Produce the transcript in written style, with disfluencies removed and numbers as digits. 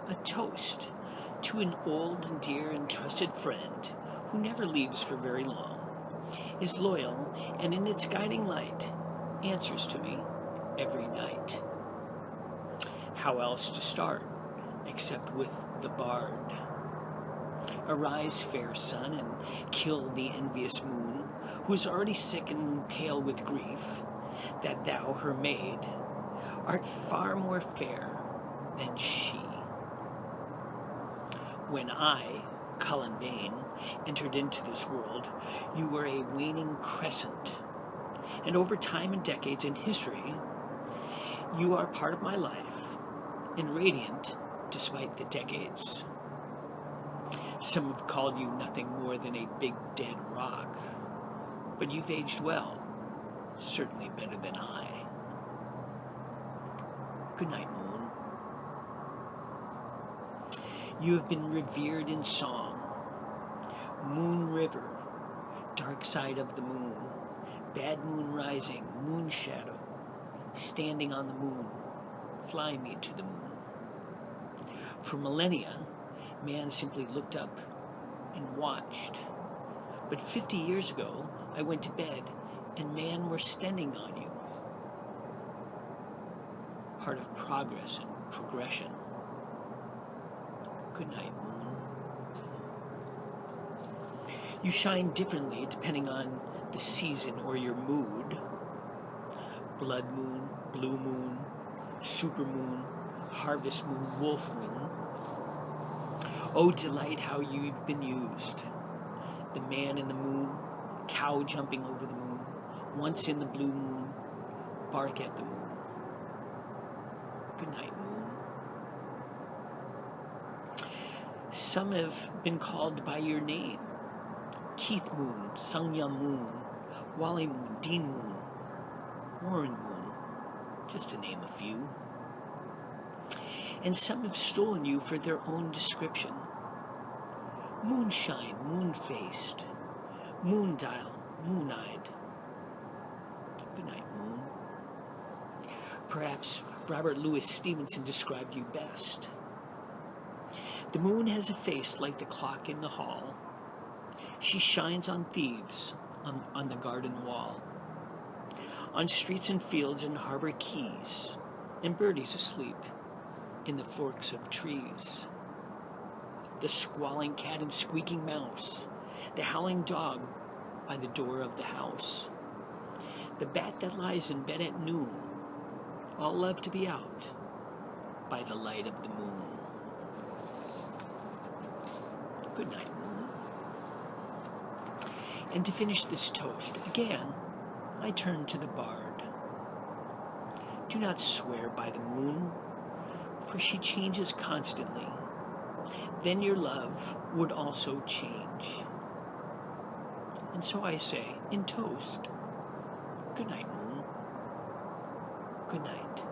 a toast to an old and dear and trusted friend who never leaves for very long, is loyal, and in its guiding light answers to me every night. How else to start except with the bard? Arise, fair sun, and kill the envious moon, who is already sick and pale with grief, that thou, her maid, art far more fair than she. When I, Cullen Bain, entered into this world, you were a waning crescent, and over time and decades in history, you are part of my life, and radiant despite the decades. Some have called you nothing more than a big dead rock, but you've aged well, certainly better than I. Good night, moon. You have been revered in song. Moon River, dark side of the moon, bad moon rising, moon shadow, standing on the moon, fly me to the moon. For millennia, man simply looked up and watched. But 50 years ago, I went to bed, and man were standing on you. Part of progress and progression. Good night, moon. You shine differently depending on the season or your mood. Blood moon, blue moon, super moon, harvest moon, wolf moon. Oh, delight how you've been used. The man in the moon, cow jumping over the moon, once in the blue moon, bark at the moon. Good night, moon. Some have been called by your name. Keith Moon, Sungya Moon, Wally Moon, Dean Moon, Warren Moon, just to name a few. And some have stolen you for their own description. Moonshine, moon-faced, moon-dial, moon-eyed. Good night, moon. Perhaps Robert Louis Stevenson described you best. The moon has a face like the clock in the hall. She shines on thieves on the garden wall, on streets and fields and harbor quays, and birdies asleep in the forks of trees. The squalling cat and squeaking mouse, the howling dog by the door of the house, the bat that lies in bed at noon, all love to be out by the light of the moon. Good night, moon. And to finish this toast, again, I turn to the bard. Do not swear by the moon, for she changes constantly. Then your love would also change. And so I say, in toast, good night, moon. Good night.